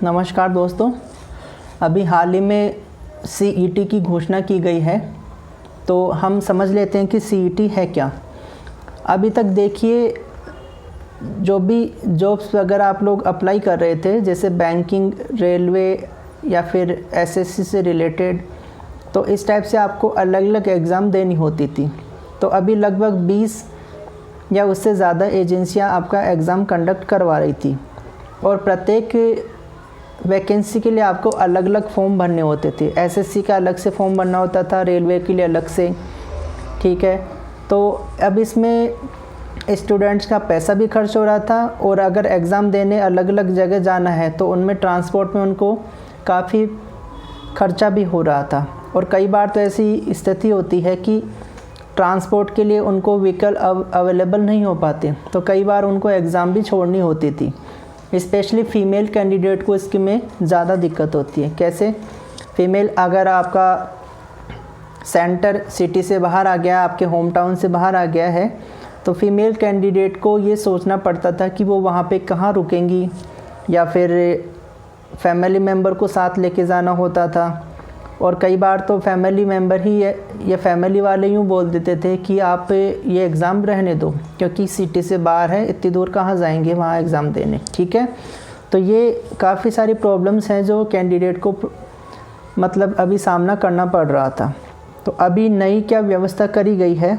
नमस्कार दोस्तों। अभी हाल ही में CET की घोषणा की गई है, तो हम समझ लेते हैं कि CET है क्या। अभी तक देखिए, जो भी जॉब्स अगर आप लोग अप्लाई कर रहे थे, जैसे बैंकिंग, रेलवे या फिर SSC से रिलेटेड, तो इस टाइप से आपको अलग अलग एग्ज़ाम देनी होती थी। तो अभी लगभग 20 या उससे ज़्यादा एजेंसियां आपका एग्ज़ाम कंडक्ट करवा रही थी, और प्रत्येक वैकेंसी के लिए आपको अलग अलग फॉर्म भरने होते थे। SSC का अलग से फॉर्म भरना होता था, रेलवे के लिए अलग से, ठीक है। तो अब इसमें स्टूडेंट्स का पैसा भी खर्च हो रहा था, और अगर एग्ज़ाम देने अलग अलग जगह जाना है तो उनमें ट्रांसपोर्ट में उनको काफ़ी खर्चा भी हो रहा था। और कई बार तो ऐसी स्थिति होती है कि ट्रांसपोर्ट के लिए उनको व्हीकल अवेलेबल नहीं हो पाते, तो कई बार उनको एग्ज़ाम भी छोड़नी होती थी। स्पेशली फ़ीमेल कैंडिडेट को इसके में ज़्यादा दिक्कत होती है। कैसे? फ़ीमेल अगर आपका सेंटर सिटी से बाहर आ गया, आपके होम टाउन से बाहर आ गया है, तो फ़ीमेल कैंडिडेट को ये सोचना पड़ता था कि वो वहाँ पे कहाँ रुकेंगी, या फिर फैमिली मेम्बर को साथ लेके जाना होता था। और कई बार तो फैमिली मेम्बर ही या फैमिली वाले यूँ बोल देते थे कि आप ये एग्ज़ाम रहने दो, क्योंकि सिटी से बाहर है, इतनी दूर कहाँ जाएंगे वहाँ एग्ज़ाम देने, ठीक है। तो ये काफ़ी सारी प्रॉब्लम्स हैं जो कैंडिडेट को मतलब अभी सामना करना पड़ रहा था। तो अभी नई क्या व्यवस्था करी गई है,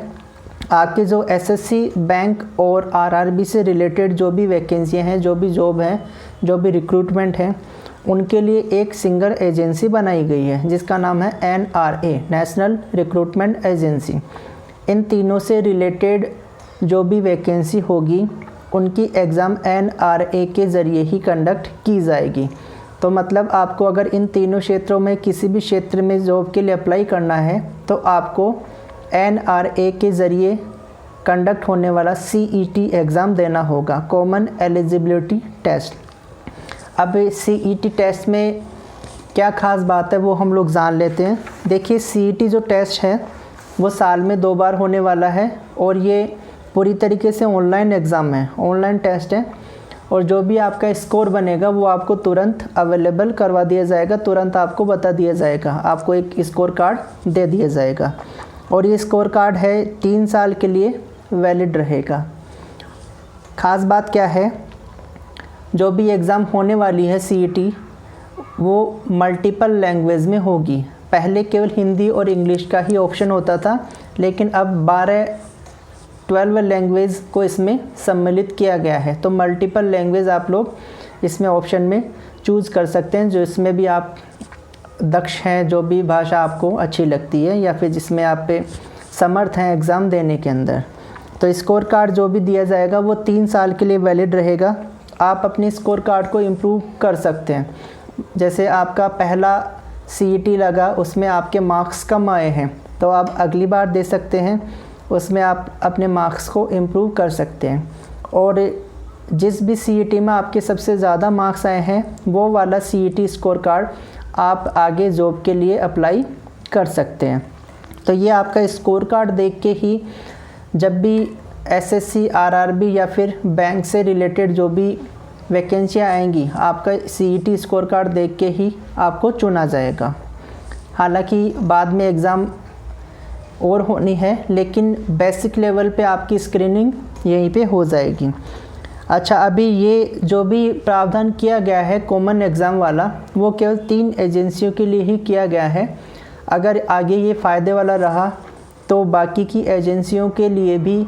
आपके जो SSC, बैंक और RRB से रिलेटेड जो भी वैकेंसियाँ हैं, जो भी जॉब हैं, जो भी रिक्रूटमेंट हैं, उनके लिए एक सिंगल एजेंसी बनाई गई है जिसका नाम है NRA, नेशनल रिक्रूटमेंट एजेंसी। इन तीनों से रिलेटेड जो भी वैकेंसी होगी उनकी एग्ज़ाम NRA के ज़रिए ही कंडक्ट की जाएगी। तो मतलब आपको अगर इन तीनों क्षेत्रों में किसी भी क्षेत्र में जॉब के लिए अप्लाई करना है तो आपको NRA के ज़रिए कंडक्ट होने वाला CET एग्ज़ाम देना होगा, कॉमन एलिजिबिलिटी टेस्ट। अब CET टेस्ट में क्या ख़ास बात है वो हम लोग जान लेते हैं। देखिए, CET जो टेस्ट है वो साल में 2 बार होने वाला है, और ये पूरी तरीके से ऑनलाइन एग्ज़ाम है, ऑनलाइन टेस्ट है। और जो भी आपका स्कोर बनेगा वो आपको तुरंत अवेलेबल करवा दिया जाएगा, तुरंत आपको बता दिया जाएगा, आपको एक स्कोर कार्ड दे दिया जाएगा। और ये स्कोर कार्ड है 3 साल के लिए वैलिड रहेगा। ख़ास बात क्या है, जो भी एग्ज़ाम होने वाली है CET वो मल्टीपल लैंग्वेज में होगी। पहले केवल हिंदी और इंग्लिश का ही ऑप्शन होता था, लेकिन अब 12 लैंग्वेज को इसमें सम्मिलित किया गया है। तो मल्टीपल लैंग्वेज आप लोग इसमें ऑप्शन में चूज़ कर सकते हैं, जो इसमें भी आप दक्ष हैं, जो भी भाषा आपको अच्छी लगती है या फिर जिसमें आप पे समर्थ हैं एग्ज़ाम देने के अंदर। तो स्कोर कार्ड जो भी दिया जाएगा वो 3 साल के लिए वैलिड रहेगा। आप अपनी स्कोर कार्ड को इम्प्रूव कर सकते हैं। जैसे आपका पहला CET लगा, उसमें आपके मार्क्स कम आए हैं, तो आप अगली बार दे सकते हैं, उसमें आप अपने मार्क्स को इम्प्रूव कर सकते हैं। और जिस भी CET में आपके सबसे ज़्यादा मार्क्स आए हैं वो वाला CET स्कोर कार्ड आप आगे जॉब के लिए अप्लाई कर सकते हैं। तो ये आपका स्कोर कार्ड देख के ही जब भी SSC, RRB या फिर बैंक से रिलेटेड जो भी वैकेंसियाँ आएंगी, आपका CET स्कोर कार्ड देख के ही आपको चुना जाएगा। हालांकि बाद में एग्ज़ाम और होनी है, लेकिन बेसिक लेवल पे आपकी स्क्रीनिंग यहीं पे हो जाएगी। अच्छा, अभी ये जो भी प्रावधान किया गया है कॉमन एग्ज़ाम वाला, वो केवल 3 एजेंसियों के लिए ही किया गया है। अगर आगे ये फ़ायदे वाला रहा तो बाकी की एजेंसियों के लिए भी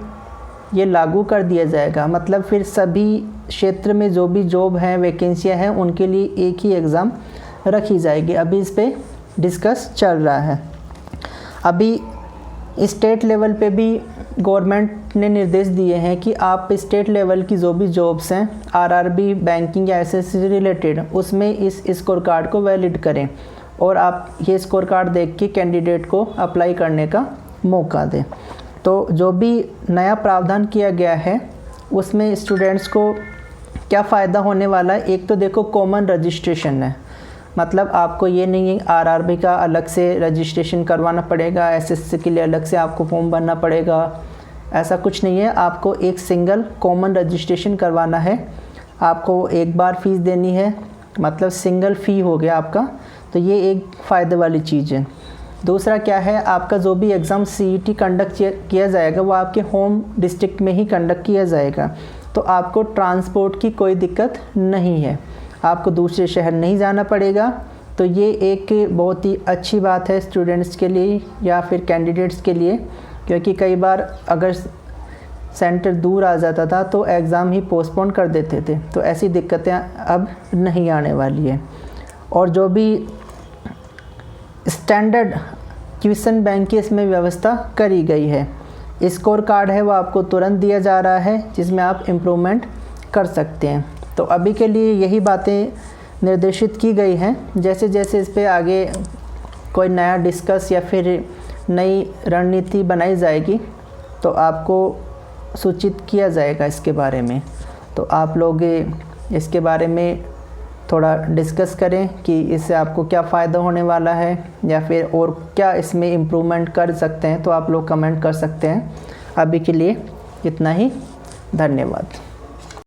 ये लागू कर दिया जाएगा। मतलब फिर सभी क्षेत्र में जो भी जॉब हैं, वैकेंसियाँ हैं, उनके लिए एक ही एग्ज़ाम रखी जाएगी। अभी इस पे डिस्कस चल रहा है। अभी स्टेट लेवल पे भी गवर्नमेंट ने निर्देश दिए हैं कि आप स्टेट लेवल की जो भी जॉब्स हैं, RRB, बैंकिंग या SSC से रिलेटेड, उसमें इस स्कोर कार्ड को वैलिड करें, और आप ये स्कोर कार्ड देख के कैंडिडेट को अप्लाई करने का मौका दें। तो जो भी नया प्रावधान किया गया है उसमें स्टूडेंट्स को क्या फ़ायदा होने वाला है। एक तो देखो, कॉमन रजिस्ट्रेशन है, मतलब आपको ये नहीं है RRB का अलग से रजिस्ट्रेशन करवाना पड़ेगा, SSC के लिए अलग से आपको फॉर्म भरना पड़ेगा, ऐसा कुछ नहीं है। आपको एक सिंगल कॉमन रजिस्ट्रेशन करवाना है, आपको एक बार फ़ीस देनी है मतलब सिंगल फ़ी हो गया आपका, तो ये एक फ़ायदे वाली चीज़ है। दूसरा क्या है, आपका जो भी एग्ज़ाम सीईटी कंडक्ट किया जाएगा वो आपके होम डिस्ट्रिक्ट में ही कंडक्ट किया जाएगा, तो आपको ट्रांसपोर्ट की कोई दिक्कत नहीं है, आपको दूसरे शहर नहीं जाना पड़ेगा। तो ये एक बहुत ही अच्छी बात है स्टूडेंट्स के लिए या फिर कैंडिडेट्स के लिए, क्योंकि कई बार अगर सेंटर दूर आ जाता था तो एग्ज़ाम ही पोस्टपोन कर देते थे, तो ऐसी दिक्कतें अब नहीं आने वाली है। और जो भी स्टैंडर्ड क्वेश्चन बैंक की इसमें व्यवस्था करी गई है, स्कोर कार्ड है वो आपको तुरंत दिया जा रहा है जिसमें आप इम्प्रूवमेंट कर सकते हैं। तो अभी के लिए यही बातें निर्देशित की गई हैं, जैसे जैसे इस पे आगे कोई नया डिस्कस या फिर नई रणनीति बनाई जाएगी तो आपको सूचित किया जाएगा इसके बारे में। तो आप लोग इसके बारे में थोड़ा डिस्कस करें कि इससे आपको क्या फ़ायदा होने वाला है या फिर और क्या इसमें इम्प्रूवमेंट कर सकते हैं, तो आप लोग कमेंट कर सकते हैं। अभी के लिए इतना ही, धन्यवाद।